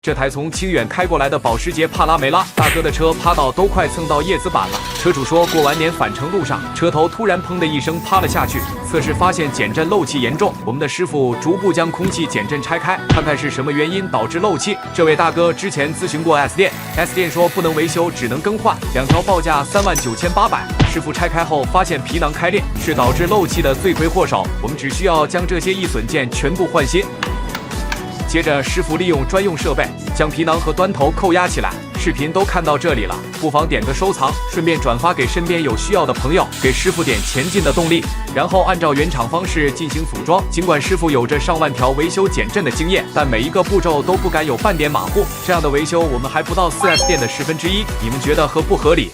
这台从清远开过来的保时捷帕拉梅拉，大哥的车趴到都快蹭到叶子板了。车主说，过完年返程路上，车头突然砰的一声趴了下去。测试发现减震漏气严重，我们的师傅逐步将空气减震拆开，看看是什么原因导致漏气。这位大哥之前咨询过 S 店，S 店说不能维修，只能更换，2条报价39800。师傅拆开后发现皮囊开裂，是导致漏气的罪魁祸首。我们只需要将这些易损件全部换新。接着，师傅利用专用设备将皮囊和端头扣压起来。视频都看到这里了，不妨点个收藏，顺便转发给身边有需要的朋友，给师傅点前进的动力。然后按照原厂方式进行组装。尽管师傅有着上万条维修减震的经验，但每一个步骤都不敢有半点马虎。这样的维修我们还不到4S店的1/10，你们觉得合不合理？